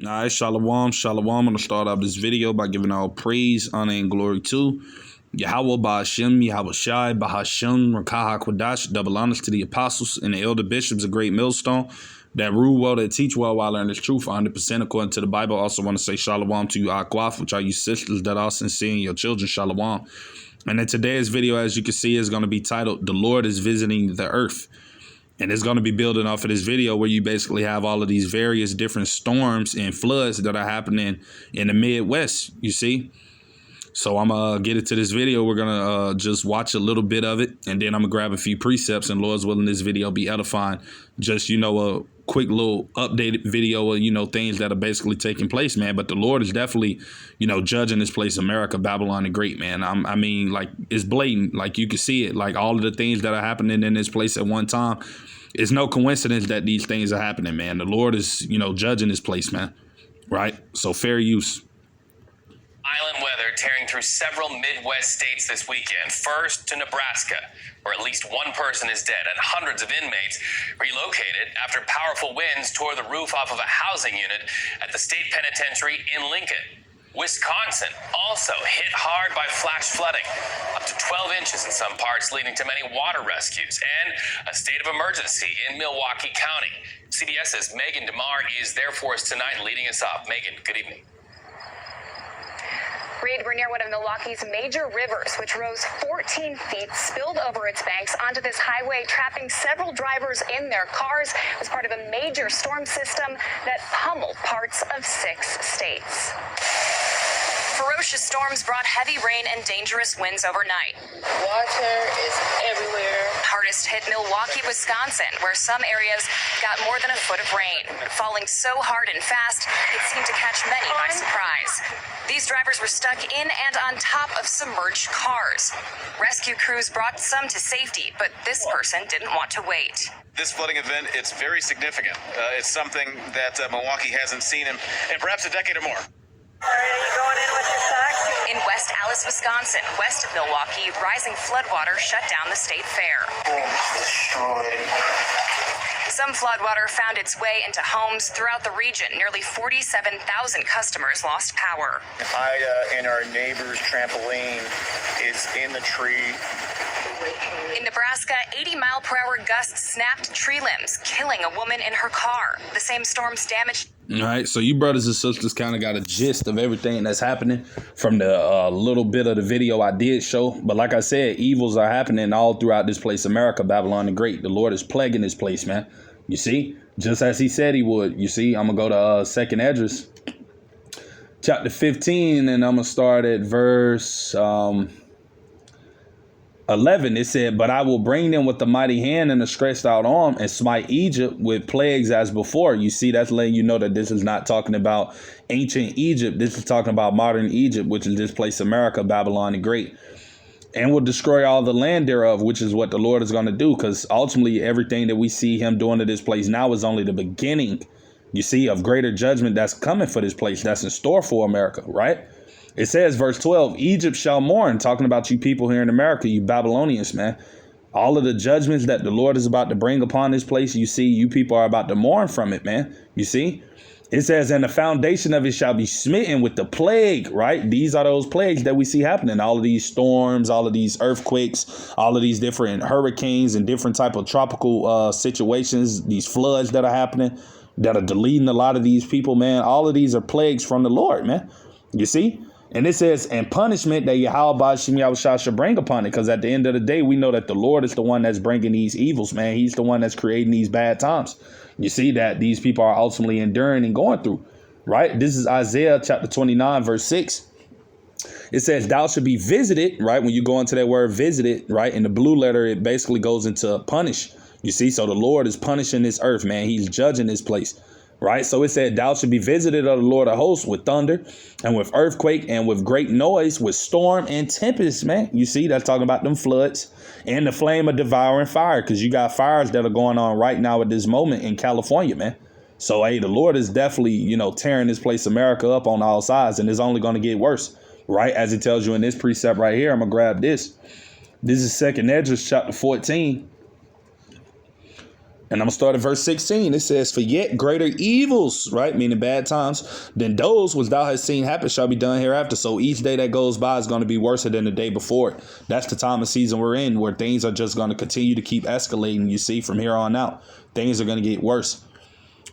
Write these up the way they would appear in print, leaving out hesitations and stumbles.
All right, shalom, shalom. I'm going to start off this video by giving all praise, honor, and glory to Yahweh Ba'ashem, Yahweh Shai, Bahashem, Rakaha Kwadash, double honors to the apostles and the elder bishops, a great millstone that rule well, that teach well, while learn this truth 100% according to the Bible. I also want to say shalom to you, Akwaf, which are you sisters that are sincere, and your children, shalom. And in today's video, as you can see, is going to be titled, The Lord is Visiting the Earth. And it's going to be building off of this video where you basically have all of these various different storms and floods that are happening in the Midwest, you see. So I'm going to get into this video. We're going to just watch a little bit of it, and then I'm going to grab a few precepts, and Lord's willing, this video be edifying. Just, a quick little updated video of, things that are basically taking place, man. But the Lord is definitely, judging this place, America, Babylon the Great, man. I mean, like, it's blatant. Like, you can see it. Like, all of the things that are happening in this place at one time. It's no coincidence that these things are happening, man. The Lord is, judging this place, man. Right? So fair use. Island weather tearing through several Midwest states this weekend. First to Nebraska, where at least one person is dead and hundreds of inmates relocated after powerful winds tore the roof off of a housing unit at the state penitentiary in Lincoln. Wisconsin also hit hard by flash flooding, up to 12 inches in some parts, leading to many water rescues and a state of emergency in Milwaukee County. CBS's Megan DeMar is there for us tonight, leading us off. Megan, good evening. Reed, we're near one of Milwaukee's major rivers, which rose 14 feet, spilled over its banks onto this highway, trapping several drivers in their cars. It was part of a major storm system that pummeled parts of 6 states. Ferocious storms brought heavy rain and dangerous winds overnight. Water is everywhere. Hardest hit Milwaukee, Wisconsin, where some areas got more than a foot of rain, falling so hard and fast it seemed to catch many by surprise. These drivers were stuck in and on top of submerged cars. Rescue crews brought some to safety, but this person didn't want to wait. This flooding event, it's very significant. It's something that Milwaukee hasn't seen in perhaps a decade or more. All right, are you going in with your socks? In West Allis, Wisconsin, west of Milwaukee, rising floodwater shut down the state fair. Some floodwater found its way into homes throughout the region. Nearly 47,000 customers lost power. Ida and our neighbor's trampoline is in the tree. In Nebraska, 80-mile-per-hour gusts snapped tree limbs, killing a woman in her car. The same storms damaged. All right, so you brothers and sisters kind of got a gist of everything that's happening from the little bit of the video I did show. But like I said, evils are happening all throughout this place, America, Babylon the Great. The Lord is plaguing this place, man. You see, just as he said he would. You see, I'm going to go to 2nd Esdras, chapter 15, and I'm going to start at verse 11. It said, "But I will bring them with a mighty hand and a stretched out arm and smite Egypt with plagues as before." You see, that's letting you know that this is not talking about ancient Egypt. This is talking about modern Egypt, which is this place, America, Babylon the Great. "And will destroy all the land thereof," which is what the Lord is going to do, because ultimately everything that we see him doing to this place now is only the beginning, you see, of greater judgment that's coming for this place, that's in store for America, right? It says, verse 12, "Egypt shall mourn," talking about you people here in America, you Babylonians, man. All of the judgments that the Lord is about to bring upon this place, you see, you people are about to mourn from it, man. You see? It says, "And the foundation of it shall be smitten with the plague," right? These are those plagues that we see happening. All of these storms, all of these earthquakes, all of these different hurricanes and different type of tropical situations, these floods that are happening, that are deleting a lot of these people, man. All of these are plagues from the Lord, man. You see? And it says, "And punishment that Yahweh Ba'ashem Yahushua shall bring upon it." Because at the end of the day, we know that the Lord is the one that's bringing these evils, man. He's the one that's creating these bad times. You see that these people are ultimately enduring and going through, right? This is Isaiah chapter 29, verse 6. It says, "Thou shalt be visited," right? When you go into that word visited, right? In the blue letter, it basically goes into punish. You see, so the Lord is punishing this earth, man. He's judging this place. Right. So it said, "Thou shalt be visited of the Lord of hosts with thunder and with earthquake and with great noise, with storm and tempest," man. You see, that's talking about them floods and the flame of devouring fire, because you got fires that are going on right now at this moment in California, man. So, hey, the Lord is definitely, tearing this place, America, up on all sides, and it's only going to get worse. Right. As it tells you in this precept right here, I'm going to grab this. This is 2nd Esdras chapter 14. And I'm going to start at verse 16. It says, for yet greater evils, right, meaning bad times, than those which thou hast seen happen shall be done hereafter. So each day that goes by is going to be worse than the day before it. That's the time of season we're in, where things are just going to continue to keep escalating. You see, from here on out, things are going to get worse.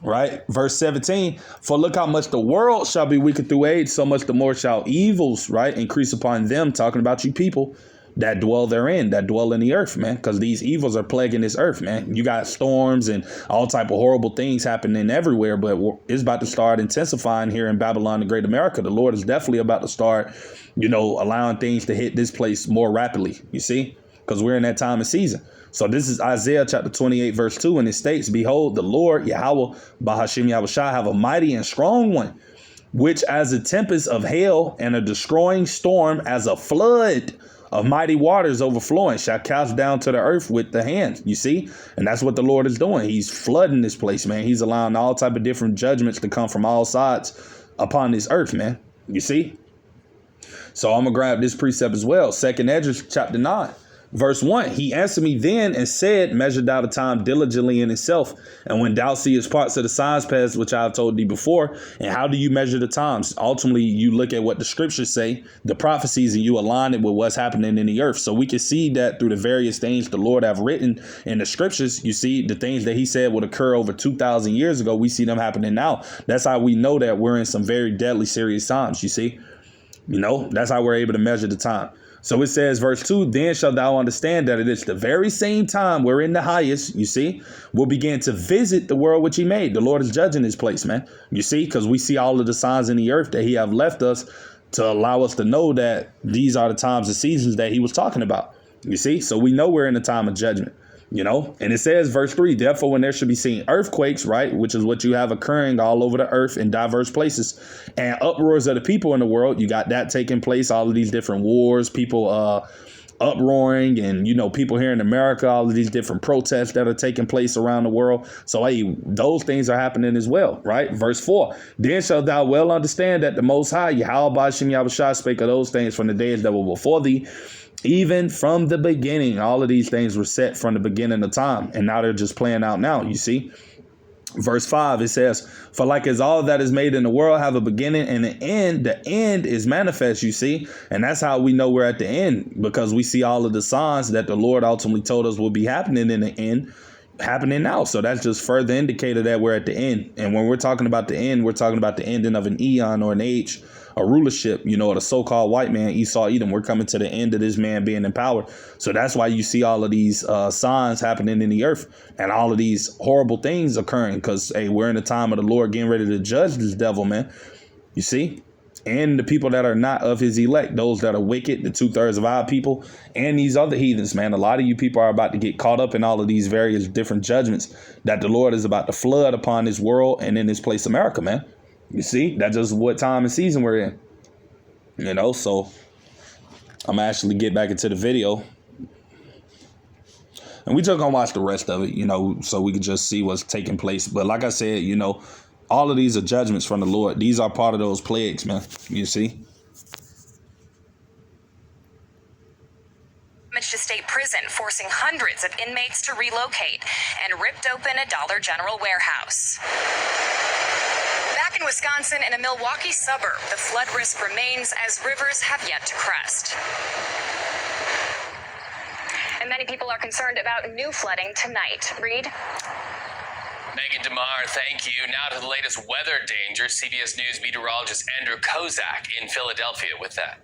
Right. Verse 17, for look how much the world shall be weakened through age, so much the more shall evils, right, increase upon them, talking about you people that dwell therein, that dwell in the earth, man, because these evils are plaguing this earth, man. You got storms and all type of horrible things happening everywhere, but it's about to start intensifying here in Babylon, the Great America. The Lord is definitely about to start, allowing things to hit this place more rapidly, you see, because we're in that time of season. So this is Isaiah chapter 28, verse 2, and it states, behold, the Lord, Yahweh, Bahashim Yahushua, have a mighty and strong one, which as a tempest of hail and a destroying storm, as a flood of mighty waters overflowing, shall cast down to the earth with the hand. You see? And that's what the Lord is doing. He's flooding this place, man. He's allowing all type of different judgments to come from all sides upon this earth, man. You see? So I'm going to grab this precept as well. 2nd Esdras chapter 9. Verse 1, he answered me then and said, measure thou the time diligently in itself. And when thou seest parts of the signs past, which I have told thee before, and how do you measure the times? Ultimately, you look at what the scriptures say, the prophecies, and you align it with what's happening in the earth. So we can see that through the various things the Lord have written in the scriptures. You see, the things that he said would occur over 2,000 years ago, we see them happening now. That's how we know that we're in some very deadly, serious times, you see. That's how we're able to measure the time. So it says, verse 2, then shalt thou understand that it is the very same time we're in the highest, you see, will begin to visit the world which he made. The Lord is judging this place, man. You see, because we see all of the signs in the earth that he have left us to allow us to know that these are the times and seasons that he was talking about. You see, so we know we're in the time of judgment. And it says, verse 3, therefore, when there should be seen earthquakes, right, which is what you have occurring all over the earth in diverse places, and uproars of the people in the world, you got that taking place, all of these different wars, people uproaring, and, people here in America, all of these different protests that are taking place around the world. So, hey, those things are happening as well, right? Verse 4, then shalt thou well understand that the Most High, Yahweh Bashim Yahushua, spake of those things from the days that were before thee, even from the beginning. All of these things were set from the beginning of time, and now they're just playing out now, you see. Verse 5, it says, for like as all that is made in the world have a beginning and an end, the end is manifest, you see. And that's how we know we're at the end, because we see all of the signs that the Lord ultimately told us will be happening in the end happening now. So that's just further indicator that we're at the end. And when we're talking about the end, we're talking about the ending of an eon or an age, a rulership, of the so-called white man, Esau, Edom. We're coming to the end of this man being in power. So that's why you see all of these signs happening in the earth and all of these horrible things occurring, because, hey, we're in the time of the Lord getting ready to judge this devil, man. You see? And the people that are not of his elect, those that are wicked, the 2/3 of our people, and these other heathens, man. A lot of you people are about to get caught up in all of these various different judgments that the Lord is about to flood upon this world and in this place, America, man. You see, that's just what time and season we're in, so I'm gonna actually get back into the video. And we just gonna watch the rest of it, so we can just see what's taking place. But like I said, all of these are judgments from the Lord. These are part of those plagues, man. You see? To state prison, forcing hundreds of inmates to relocate, and ripped open a Dollar General warehouse. Back in Wisconsin, in a Milwaukee suburb, the flood risk remains as rivers have yet to crest. And many people are concerned about new flooding tonight. Reed? Megan DeMar, thank you. Now to the latest weather danger. CBS News meteorologist Andrew Kozak in Philadelphia with that.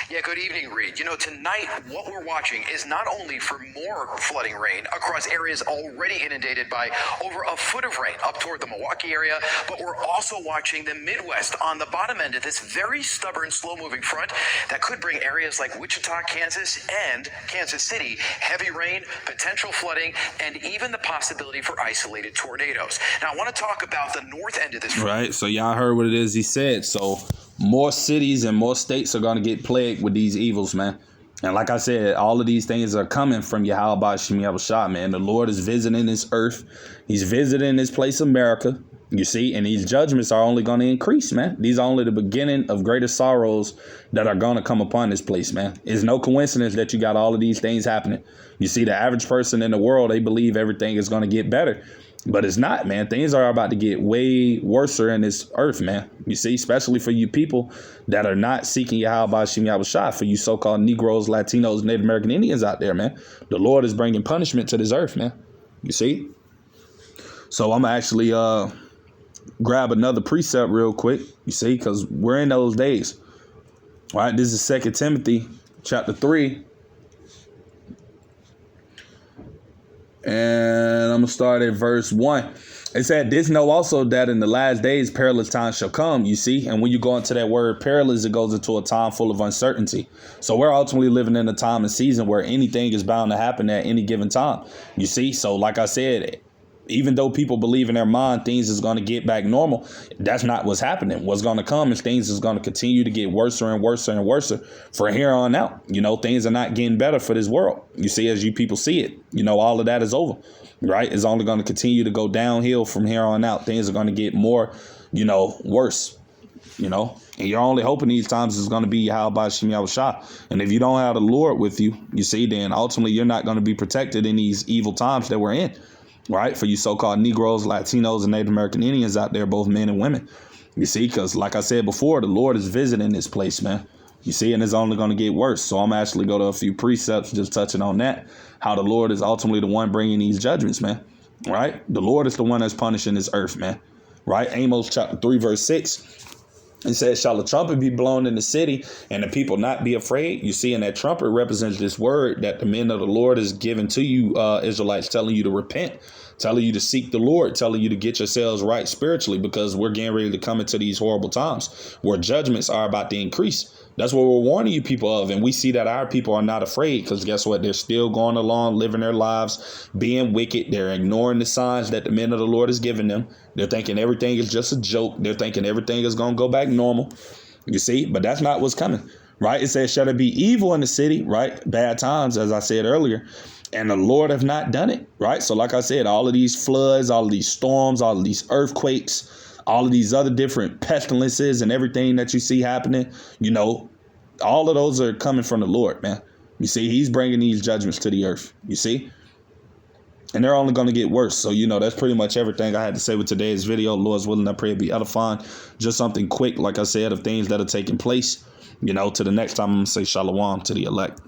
Yeah, good evening, Reed. Tonight, what we're watching is not only for more flooding rain across areas already inundated by over a foot of rain up toward the Milwaukee area, but we're also watching the Midwest on the bottom end of this very stubborn, slow-moving front that could bring areas like Wichita, Kansas, and Kansas City heavy rain, potential flooding, and even the possibility for isolated tornadoes. Now, I want to talk about the north end of this front. Right, so y'all heard what it is he said. So more cities and more states are going to get plagued with these evils, man. And like I said, all of these things are coming from Yahweh Bashim Yahushua, man. The Lord is visiting this earth. He's visiting this place, America. You see, and these judgments are only going to increase, man. These are only the beginning of greater sorrows that are going to come upon this place, man. It's no coincidence that you got all of these things happening. You see, the average person in the world, they believe everything is going to get better. But it's not, man. Things are about to get way worse in this earth, man. You see, especially for you people that are not seeking Yahweh Hashem Yahushua, for you so-called Negroes, Latinos, Native American Indians out there, man. The Lord is bringing punishment to this earth, man. You see? So I'm going to actually grab another precept real quick, you see, because we're in those days. All right, this is 2 Timothy chapter 3. And I'm going to start at verse 1. It said, this know also that in the last days perilous times shall come, you see. And when you go into that word perilous, it goes into a time full of uncertainty. So we're ultimately living in a time and season where anything is bound to happen at any given time, you see. So like I said, even though people believe in their mind things is going to get back normal, that's not what's happening. What's going to come is things is going to continue to get worse and worse and worse from here on out. You know, things are not getting better for this world. You see, as you people see it, you know, all of that is over, right? It's only going to continue to go downhill from here on out. Things are going to get more, you know, worse, you know, and you're only hoping these times is going to be Yahweh Hashem Yahushua. And if you don't have the Lord with you, you see, then ultimately you're not going to be protected in these evil times that we're in. Right, for you so-called Negroes, Latinos, and Native American Indians out there, both men and women. You see, because like I said before, the Lord is visiting this place, man. You see, and it's only going to get worse. So I'm actually go to a few precepts just touching on that, how the Lord is ultimately the one bringing these judgments, man. Right, the Lord is the one that's punishing this earth, man. Right, Amos chapter 3, verse 6. It says, shall a trumpet be blown in the city and the people not be afraid? You see, and that trumpet represents this word that the men of the Lord is giving to you, Israelites, telling you to repent, telling you to seek the Lord, telling you to get yourselves right spiritually, because we're getting ready to come into these horrible times where judgments are about to increase. That's what we're warning you people of. And we see that our people are not afraid, because guess what? They're still going along, living their lives, being wicked. They're ignoring the signs that the men of the Lord is giving them. They're thinking everything is just a joke. They're thinking everything is going to go back normal. You see, but that's not what's coming. Right. It says, shall there be evil in the city? Right. Bad times, as I said earlier. And the Lord have not done it. Right. So like I said, all of these floods, all of these storms, all of these earthquakes, all of these other different pestilences and everything that you see happening, you know, all of those are coming from the Lord, man. You see, he's bringing these judgments to the earth, you see, and they're only going to get worse. So, you know, that's pretty much everything I had to say with today's video. Lord's willing, I pray it be edifying. Just something quick, like I said, of things that are taking place. You know, to the next time, I'm going to say shalom to the elect.